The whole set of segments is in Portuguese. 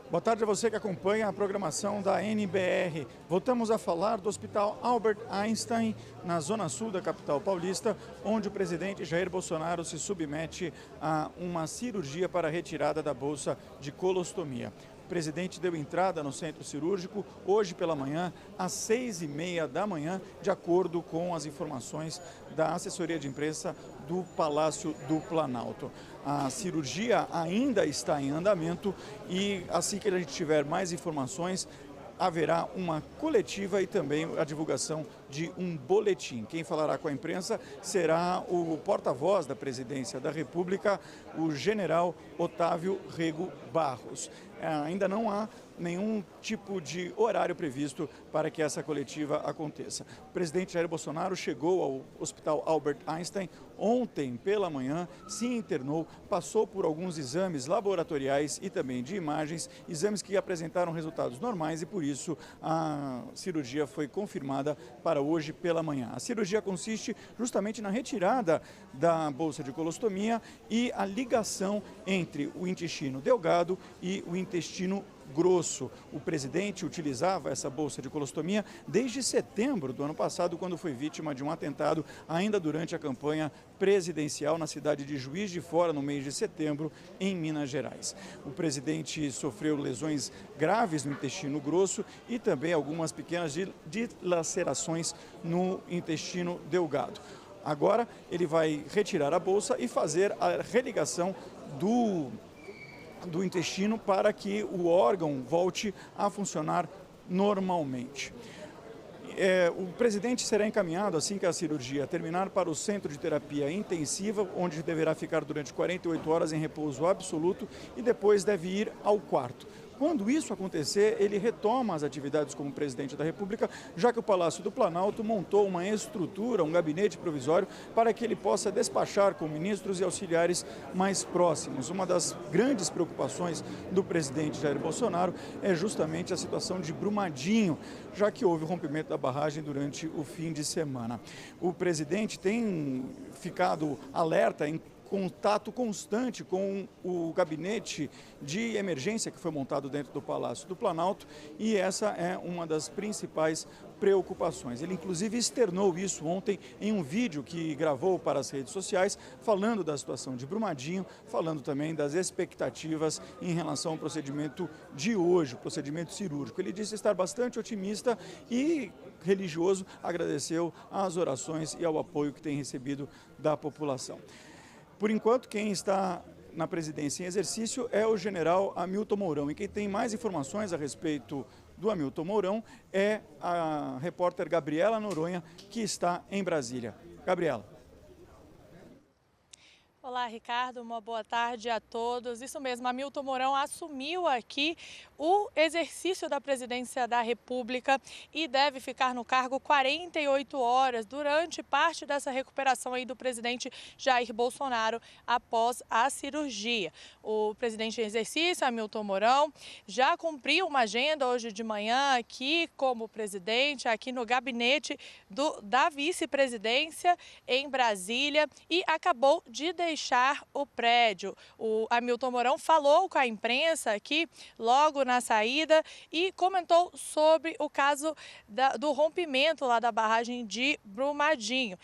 Boa tarde a você que acompanha a programação da NBR. Voltamos a falar do Hospital Albert Einstein, na zona sul da capital paulista, onde o presidente Jair Bolsonaro se submete a uma cirurgia para a retirada da bolsa de colostomia. O presidente deu entrada no centro cirúrgico hoje pela manhã, às 6h30 da manhã, de acordo com as informações da assessoria de imprensa do Palácio do Planalto. A cirurgia ainda está em andamento e assim que a gente tiver mais informações, haverá uma coletiva e também a divulgação de um boletim. Quem falará com a imprensa será o porta-voz da Presidência da República, o general Otávio Rego Barros. Ainda não há nenhum tipo de horário previsto para que essa coletiva aconteça. O presidente Jair Bolsonaro chegou ao Hospital Albert Einstein ontem pela manhã, se internou, passou por alguns exames laboratoriais e também de imagens, exames que apresentaram resultados normais e por isso a cirurgia foi confirmada para hoje pela manhã. A cirurgia consiste justamente na retirada da bolsa de colostomia e a ligação entre o intestino delgado e o intestino grosso. O presidente utilizava essa bolsa de colostomia desde setembro do ano passado, quando foi vítima de um atentado ainda durante a campanha presidencial na cidade de Juiz de Fora, no mês de setembro, em Minas Gerais. O presidente sofreu lesões graves no intestino grosso e também algumas pequenas dilacerações no intestino delgado. Agora ele vai retirar a bolsa e fazer a religação do intestino para que o órgão volte a funcionar normalmente. O presidente será encaminhado, assim que a cirurgia terminar, para o centro de terapia intensiva, onde deverá ficar durante 48 horas em repouso absoluto e depois deve ir ao quarto. Quando isso acontecer, ele retoma as atividades como presidente da República, já que o Palácio do Planalto montou uma estrutura, um gabinete provisório, para que ele possa despachar com ministros e auxiliares mais próximos. Uma das grandes preocupações do presidente Jair Bolsonaro é justamente a situação de Brumadinho, já que houve o rompimento da barragem durante o fim de semana. O presidente tem ficado alerta em contato constante com o gabinete de emergência que foi montado dentro do Palácio do Planalto e essa é uma das principais preocupações. Ele inclusive externou isso ontem em um vídeo que gravou para as redes sociais, falando da situação de Brumadinho, falando também das expectativas em relação ao procedimento de hoje, o procedimento cirúrgico. Ele disse estar bastante otimista e religioso, agradeceu às orações e ao apoio que tem recebido da população. Por enquanto, quem está na presidência em exercício é o general Hamilton Mourão. E quem tem mais informações a respeito do Hamilton Mourão é a repórter Gabriela Noronha, que está em Brasília. Gabriela. Olá, Ricardo, uma boa tarde a todos. Isso mesmo, Hamilton Mourão assumiu aqui o exercício da presidência da República e deve ficar no cargo 48 horas durante parte dessa recuperação aí do presidente Jair Bolsonaro após a cirurgia. O presidente em exercício, Hamilton Mourão, já cumpriu uma agenda hoje de manhã aqui como presidente, aqui no gabinete da vice-presidência em Brasília e acabou de deixar o prédio. O Hamilton Mourão falou com a imprensa aqui logo na saída e comentou sobre o caso do rompimento lá da barragem de Brumadinho.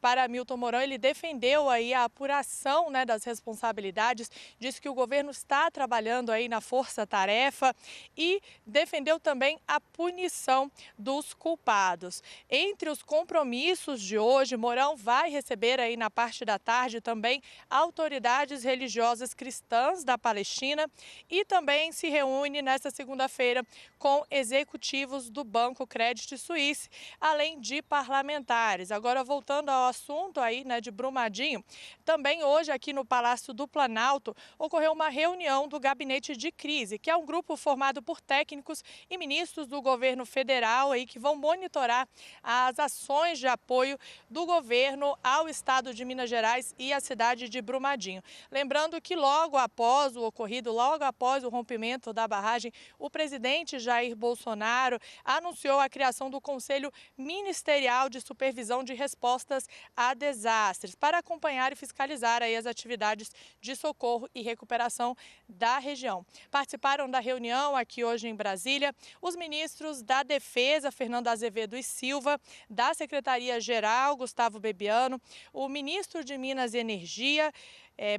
Para Hamilton Mourão, ele defendeu aí a apuração, né, das responsabilidades, disse que o governo está trabalhando aí na força-tarefa e defendeu também a punição dos culpados. Entre os compromissos de hoje, Mourão vai receber aí na parte da tarde também autoridades religiosas cristãs da Palestina e também se reúne nesta segunda-feira com executivos do Banco Credit Suisse, além de parlamentares. Agora, voltando ao assunto aí, né, de Brumadinho, também hoje aqui no Palácio do Planalto ocorreu uma reunião do Gabinete de Crise, que é um grupo formado por técnicos e ministros do governo federal aí que vão monitorar as ações de apoio do governo ao estado de Minas Gerais e à cidade de Brumadinho. Lembrando que logo após o ocorrido, logo após o rompimento da barragem, o presidente Jair Bolsonaro anunciou a criação do Conselho Ministerial de Supervisão de Respostas a Desastres para acompanhar e fiscalizar aí as atividades de socorro e recuperação da região. Participaram da reunião aqui hoje em Brasília os ministros da Defesa, Fernando Azevedo e Silva, da Secretaria-Geral, Gustavo Bebiano, o ministro de Minas e Energia,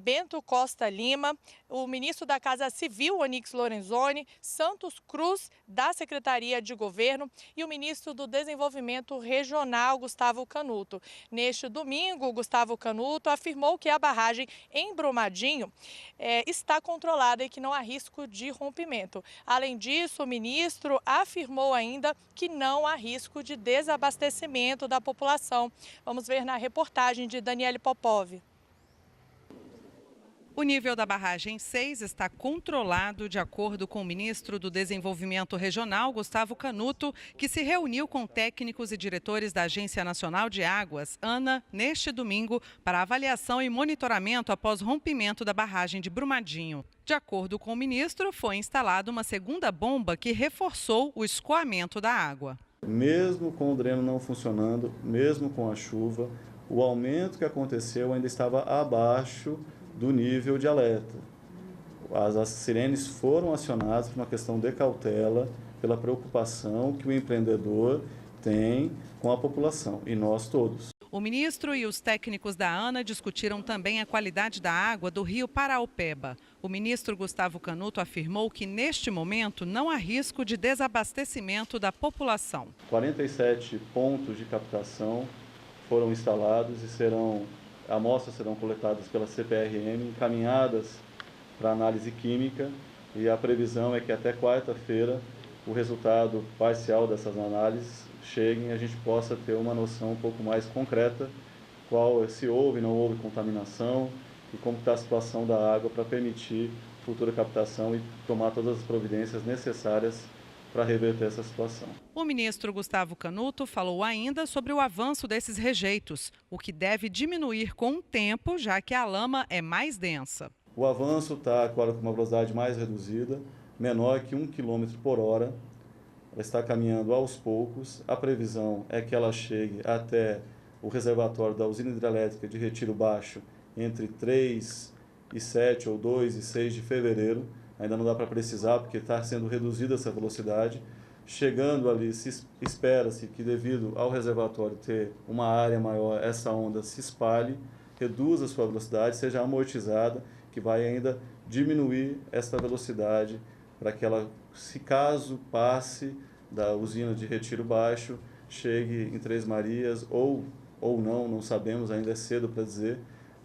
Bento Costa Lima, o ministro da Casa Civil, Onyx Lorenzoni, Santos Cruz, da Secretaria de Governo, e o ministro do Desenvolvimento Regional, Gustavo Canuto. Neste domingo, Gustavo Canuto afirmou que a barragem em Brumadinho está controlada e que não há risco de rompimento. Além disso, o ministro afirmou ainda que não há risco de desabastecimento da população. Vamos ver na reportagem de Daniele Popov. O nível da barragem 6 está controlado, de acordo com o ministro do Desenvolvimento Regional, Gustavo Canuto, que se reuniu com técnicos e diretores da Agência Nacional de Águas, ANA, neste domingo, para avaliação e monitoramento após rompimento da barragem de Brumadinho. De acordo com o ministro, foi instalada uma segunda bomba que reforçou o escoamento da água. Mesmo com o dreno não funcionando, mesmo com a chuva, o aumento que aconteceu ainda estava abaixo do nível de alerta. As sirenes foram acionadas por uma questão de cautela, pela preocupação que o empreendedor tem com a população e nós todos. O ministro e os técnicos da ANA discutiram também a qualidade da água do rio Paraopeba. O ministro Gustavo Canuto afirmou que, neste momento, não há risco de desabastecimento da população. 47 pontos de captação foram instalados e amostras serão coletadas pela CPRM, encaminhadas para análise química, e a previsão é que até quarta-feira o resultado parcial dessas análises chegue e a gente possa ter uma noção um pouco mais concreta se houve ou não houve contaminação e como está a situação da água para permitir futura captação e tomar todas as providências necessárias para reverter essa situação. O ministro Gustavo Canuto falou ainda sobre o avanço desses rejeitos, o que deve diminuir com o tempo, já que a lama é mais densa. O avanço está agora com uma velocidade mais reduzida, menor que 1 km por hora. Ela está caminhando aos poucos. A previsão é que ela chegue até o reservatório da usina hidrelétrica de Retiro Baixo entre 3 e 7 ou 2 e 6 de fevereiro. Ainda não dá para precisar, porque está sendo reduzida essa velocidade. Chegando ali, espera-se que, devido ao reservatório ter uma área maior, essa onda se espalhe, reduza a sua velocidade, seja amortizada, que vai ainda diminuir essa velocidade para que ela, se caso passe da usina de Retiro Baixo, chegue em Três Marias ou não sabemos, ainda é cedo para dizer,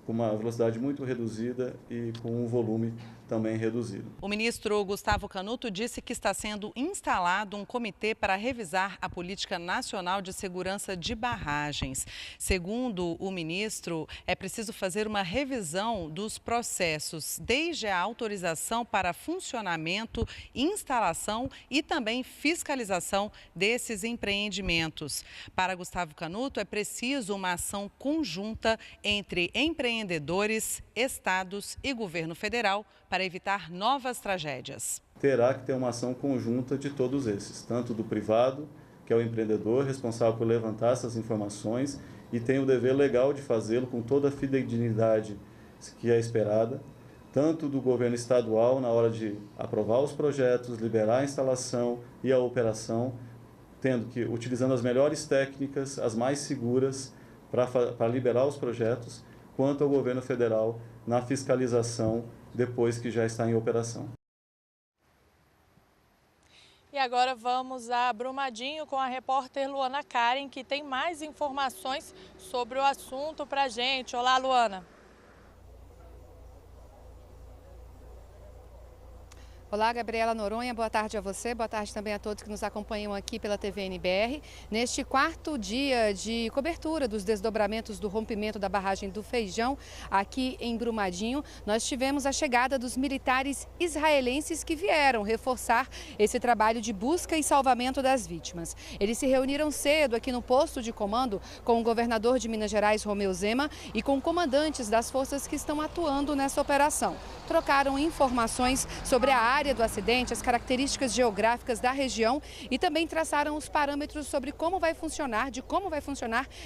com uma velocidade muito reduzida e com um volume também reduzido. O ministro Gustavo Canuto disse que está sendo instalado um comitê para revisar a Política Nacional de Segurança de Barragens. Segundo o ministro, é preciso fazer uma revisão dos processos, desde a autorização para funcionamento, instalação e também fiscalização desses empreendimentos. Para Gustavo Canuto, é preciso uma ação conjunta entre empreendedores, estados e governo federal para evitar novas tragédias. Terá que ter uma ação conjunta de todos esses, tanto do privado, que é o empreendedor responsável por levantar essas informações e tem o dever legal de fazê-lo com toda a fidedignidade que é esperada, tanto do governo estadual na hora de aprovar os projetos, liberar a instalação e a operação, utilizando as melhores técnicas, as mais seguras para liberar os projetos, quanto ao governo federal na fiscalização depois que já está em operação. E agora vamos a Brumadinho com a repórter Luana Karen, que tem mais informações sobre o assunto para a gente. Olá, Luana. Olá, Gabriela Noronha, boa tarde a você, boa tarde também a todos que nos acompanham aqui pela TV NBR. Neste quarto dia de cobertura dos desdobramentos do rompimento da barragem do Feijão, aqui em Brumadinho, nós tivemos a chegada dos militares israelenses que vieram reforçar esse trabalho de busca e salvamento das vítimas. Eles se reuniram cedo aqui no posto de comando com o governador de Minas Gerais, Romeu Zema, e com comandantes das forças que estão atuando nessa operação. Trocaram informações sobre a área do acidente, as características geográficas da região e também traçaram os parâmetros sobre como vai funcionar,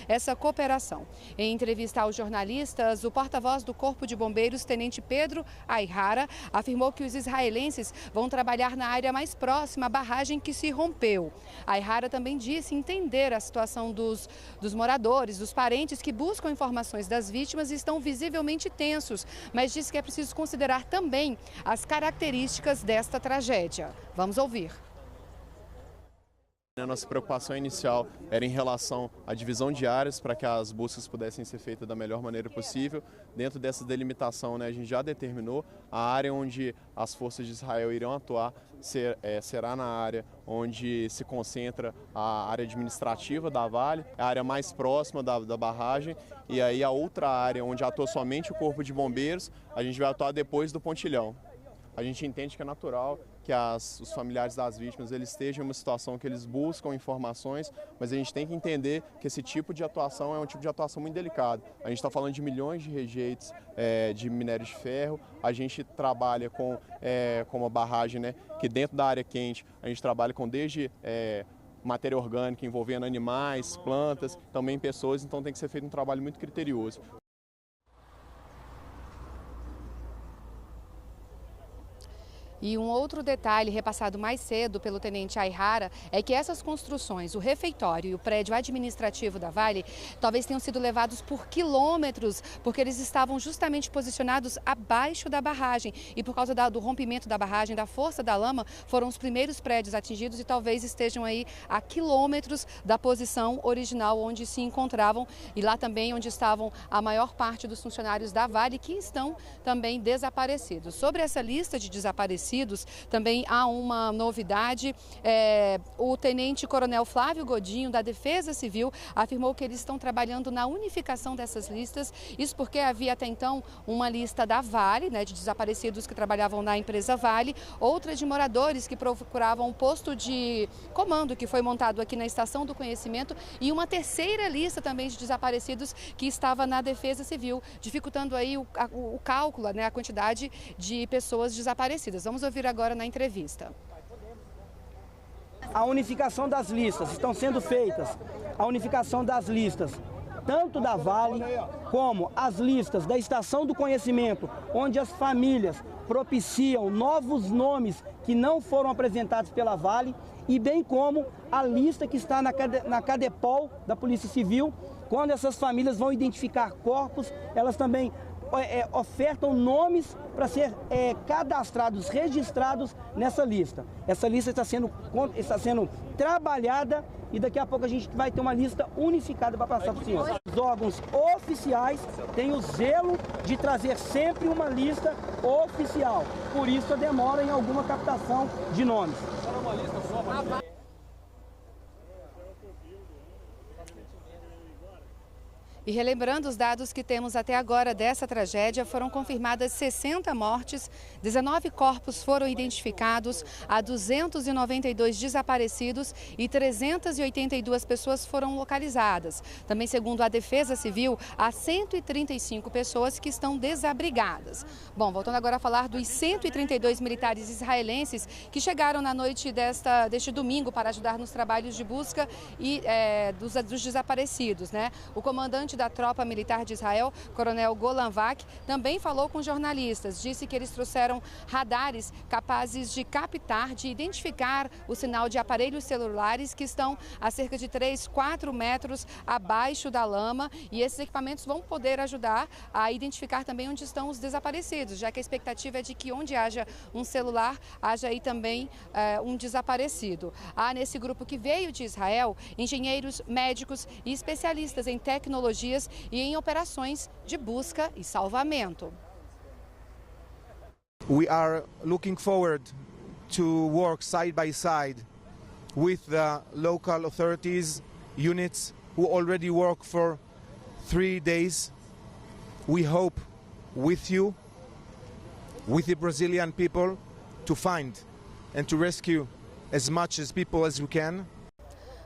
essa cooperação. Em entrevista aos jornalistas, o porta-voz do Corpo de Bombeiros, Tenente Pedro Aihara, afirmou que os israelenses vão trabalhar na área mais próxima à barragem que se rompeu. Aihara também disse entender a situação dos moradores, dos parentes que buscam informações das vítimas e estão visivelmente tensos, mas disse que é preciso considerar também as características desta tragédia. Vamos ouvir. A nossa preocupação inicial era em relação à divisão de áreas para que as buscas pudessem ser feitas da melhor maneira possível. Dentro dessa delimitação, a gente já determinou a área onde as forças de Israel irão atuar será na área onde se concentra a área administrativa da Vale, a área mais próxima da barragem, e aí a outra área onde atua somente o Corpo de Bombeiros, a gente vai atuar depois do pontilhão. A gente entende que é natural que os familiares das vítimas eles estejam em uma situação que eles buscam informações, mas a gente tem que entender que esse tipo de atuação é um tipo de atuação muito delicado. A gente está falando de milhões de rejeitos de minério de ferro, a gente trabalha com uma barragem, né, que dentro da área quente a gente trabalha com desde matéria orgânica envolvendo animais, plantas, também pessoas, então tem que ser feito um trabalho muito criterioso. E um outro detalhe repassado mais cedo pelo tenente Aihara é que essas construções, o refeitório e o prédio administrativo da Vale, talvez tenham sido levados por quilômetros, porque eles estavam justamente posicionados abaixo da barragem. E por causa do rompimento da barragem, da força da lama, foram os primeiros prédios atingidos e talvez estejam aí a quilômetros da posição original onde se encontravam e lá também onde estavam a maior parte dos funcionários da Vale que estão também desaparecidos. Sobre essa lista de desaparecidos, também há uma novidade. O tenente-coronel Flávio Godinho, da Defesa Civil, afirmou que eles estão trabalhando na unificação dessas listas. Isso porque havia até então uma lista da Vale, né, de desaparecidos que trabalhavam na empresa Vale, outra de moradores que procuravam um posto de comando que foi montado aqui na Estação do Conhecimento e uma terceira lista também de desaparecidos que estava na Defesa Civil, dificultando aí o cálculo, né, a quantidade de pessoas desaparecidas. Vamos ouvir agora na entrevista. A unificação das listas, estão sendo feitas a unificação das listas, tanto da Vale como as listas da Estação do Conhecimento, onde as famílias propiciam novos nomes que não foram apresentados pela Vale, e bem como a lista que está na Cadepol da Polícia Civil, quando essas famílias vão identificar corpos, elas também ofertam nomes para ser cadastrados, registrados nessa lista. Essa lista está sendo trabalhada e daqui a pouco a gente vai ter uma lista unificada para passar para o senhor. Os órgãos oficiais têm o zelo de trazer sempre uma lista oficial. Por isso a demora em alguma captação de nomes. E relembrando os dados que temos até agora dessa tragédia, foram confirmadas 60 mortes, 19 corpos foram identificados, há 292 desaparecidos e 382 pessoas foram localizadas. Também, segundo a Defesa Civil, há 135 pessoas que estão desabrigadas. Bom, voltando agora a falar dos 132 militares israelenses que chegaram na noite deste domingo para ajudar nos trabalhos de busca e dos desaparecidos, né? O comandante da tropa militar de Israel, coronel Golan Vak, também falou com jornalistas. Disse que eles trouxeram radares capazes de captar, de identificar o sinal de aparelhos celulares que estão a cerca de 3, 4 metros abaixo da lama, e esses equipamentos vão poder ajudar a identificar também onde estão os desaparecidos, já que a expectativa é de que onde haja um celular, haja aí também um desaparecido. Há nesse grupo que veio de Israel engenheiros, médicos e especialistas em tecnologias e em operações de busca e salvamento. We are looking forward to work side by side with the local authorities, units who already work for 3 days. We hope with you, with the Brazilian people, to find and to rescue as much as people as we can.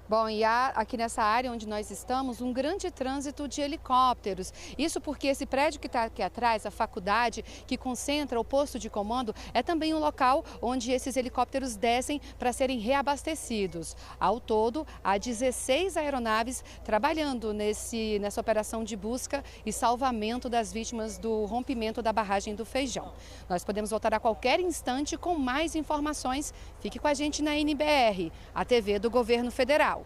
Bom, e há aqui nessa área onde nós estamos um grande trânsito de helicópteros. Isso porque esse prédio que está aqui atrás, a faculdade que concentra o posto de comando, é também um local onde esses helicópteros descem para serem reabastecidos. Ao todo, há 16 aeronaves trabalhando nessa operação de busca e salvamento das vítimas do rompimento da barragem do Feijão. Nós podemos voltar a qualquer instante com mais informações. Fique com a gente na NBR, a TV do Governo Federal.